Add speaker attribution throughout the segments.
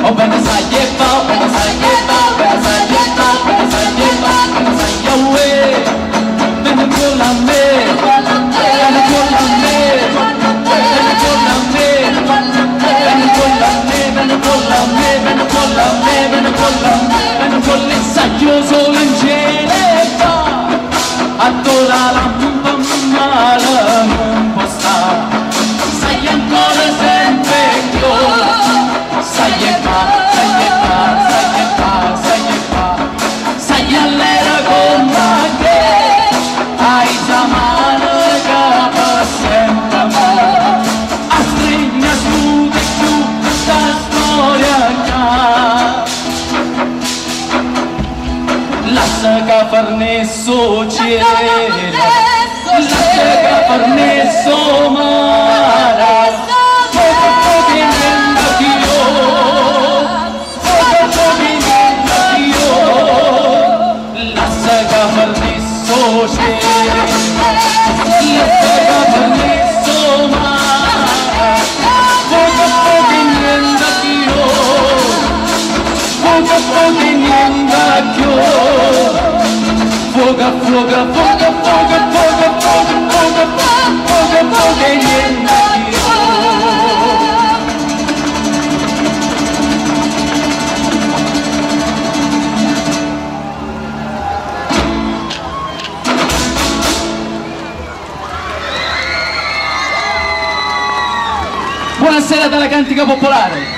Speaker 1: Oh bene sai che va, bene sai che va, bene sai che va, bene sai che va, bene sai che va. Bene con la me, bene con la me, bene con la me, bene con la me, bene con la me, bene con la me, bene con la me, bene con l'insaggio solo in cielo va. Adora la pumpa male non può stare, sai ancora sempre io, sai che fa, sai che fa, sai che fa, sai che fa, sai all'era con me che hai già mano che fa sempre me, a stringa su di più questa storia qua. Lascia che farnesso cielo, lascia che farnesso mare, poco poco niente io, poco poco niente io, lascia che farnesso cielo, lascia che farnesso mare, poco poco niente io, poco poco niente io. Fuoca, fuoca, fuoca, fuoca, fuoca, fuoca, fuoca, fuoca, fuoca e niente io. Buonasera dalla Cantica Popolare.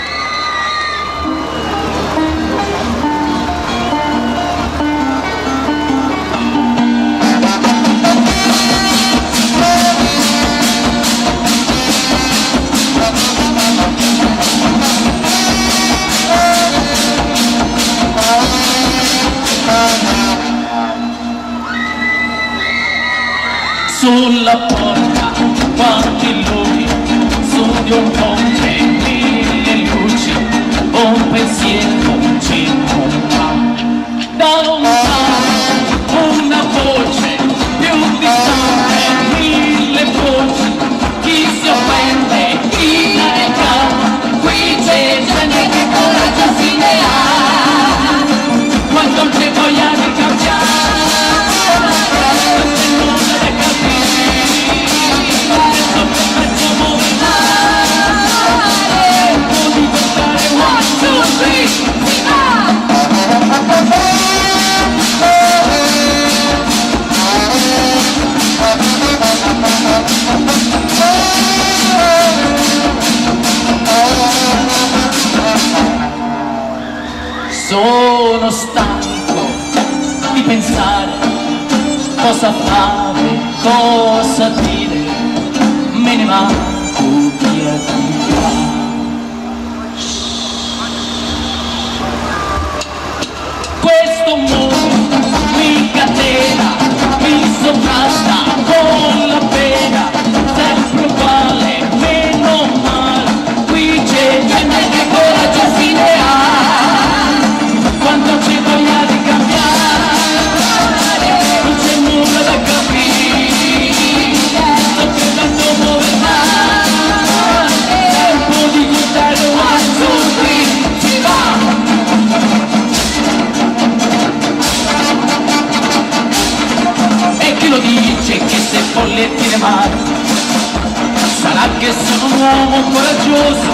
Speaker 1: Sulla porta quanti luci, su di un ponte mille luci, un pensiero circonda. Da lontano una voce più distante, mille voci, chi si offende, chi è calmo, qui c'è gente che coraggio si ne ha, quando c'è voglia di cambiare. Sono stanco di pensare cosa fare, cosa dire, me ne manco via di qua. Questo mondo mi catena, mi sovrasta con la pena, sempre uguale, meno male, qui c'è gente che coraggio si ne ha. Quando c'è voglia di cambiare, non c'è nulla da capire, sto tentando muove male, tempo di contare one, two, three, si va! E chi lo dice che se bolletti le mani, sarà che sono un uomo coraggioso,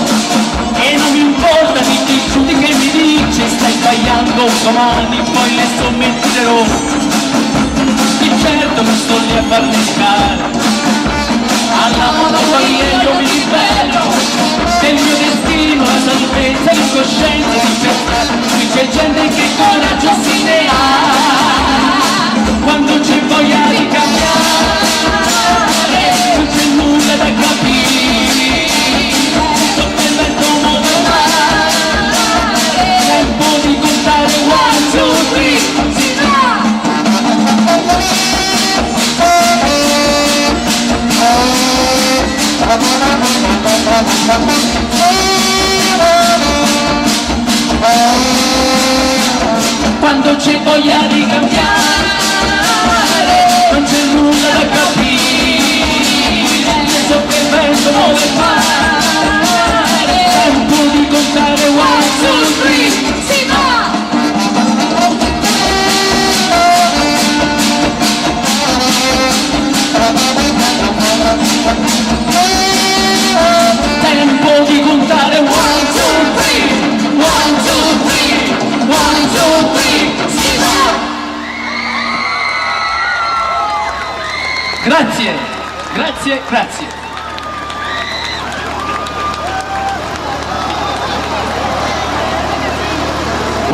Speaker 1: e non mi importa di chi che mi dice stai sbagliando domani, poi le sommetterò. Di certo non sto lì a farle scale, alla monotonia io mi libero del mio destino, la salvezza e l'incoscienza di pensare. Qui c'è gente che coraggio si ne ha, quando c'è voglia di cambiare, non c'è nulla da capire. Tempo di contare one, two, three, si va! Quando c'è voglia di cambiare, non c'è nulla da capire, so che il vento vuole fare, tempo di contare one, two,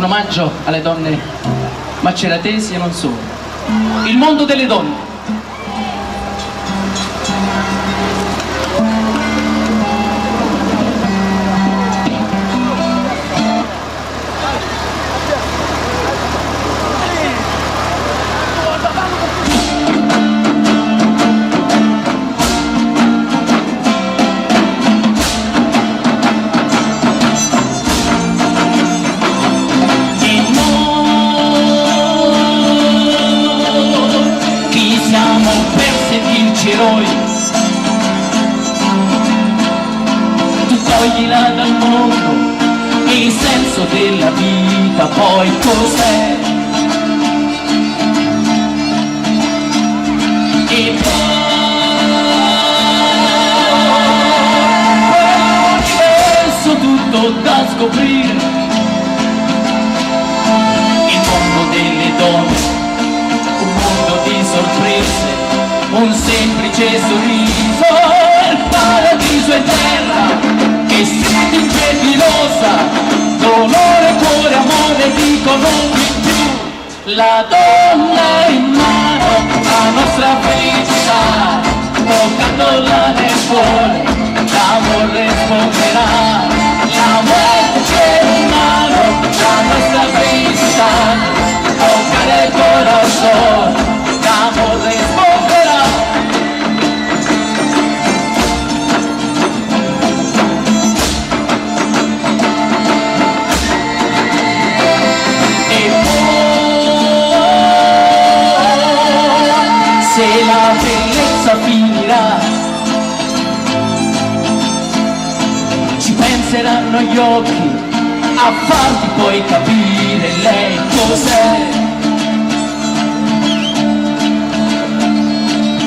Speaker 1: un omaggio alle donne maceratesi e non solo. Il mondo delle donne. Eroi, tu toglila dal mondo e il senso della vita poi cos'è? E poi universo tutto da scoprire, il mondo delle donne, un mondo di sorprese, un semplice sorriso, il paradiso è terra che si tinge di rosa, dolore, cuore, amore dicono di più. La donna in mano, la nostra felicità, toccandola nel cuore, l'amore risponderà. La morte in mano, la nostra felicità, toccare il corazón, l'amore risponderà. Se la bellezza finirà, ci penseranno gli occhi a farti poi capire lei cos'è.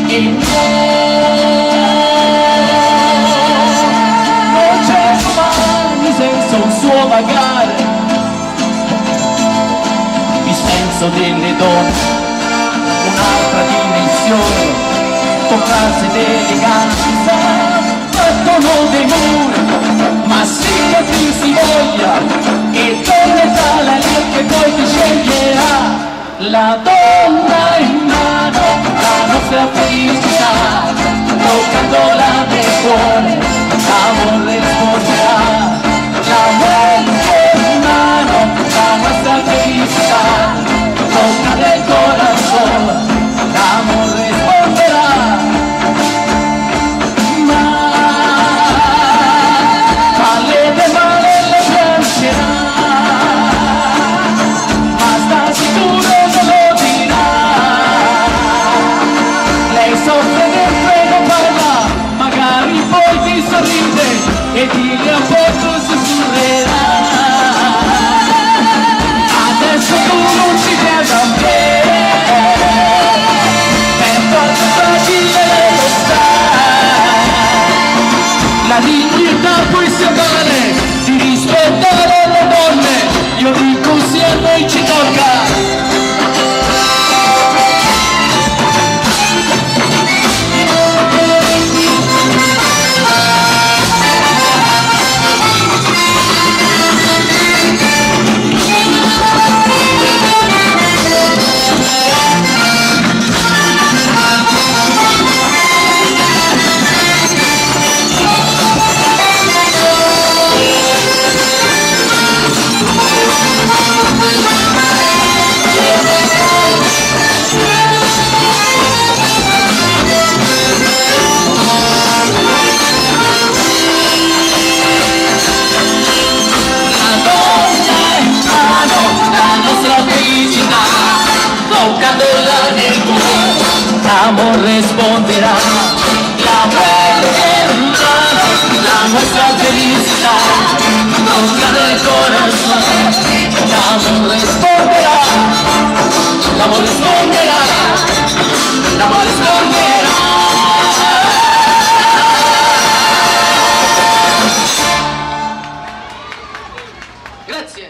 Speaker 1: E non c'è domani senza un suo vagare, il senso delle donne, un'altra dimensione, con frasi d'eleganza, battono dei muri, ma sì che più si voglia, e tornerà la lei che poi ti sceglierà. La donna in mano, la nostra felicità, toccandola nel cuore, l'amore risponderà. La morte in mano, la nostra felicità, tocca nel corazón, l'amore risponderà. Ma male de male le piangerà, ma sta sicuro che lo dirà. Lei soffre mentre non parla, magari poi ti sorride e di a poco sussurrerà. Adesso tu non ci credi a me, per forza fragile lo sai. La dignità poi si avvale di rispettare le donne, io dico sì a noi ci tocca. L'amor responderà, la muerte, la nuestra felicidad, toca del corazón, l'amor responderá, l'amor responderá, l'amor responderá. Grazie.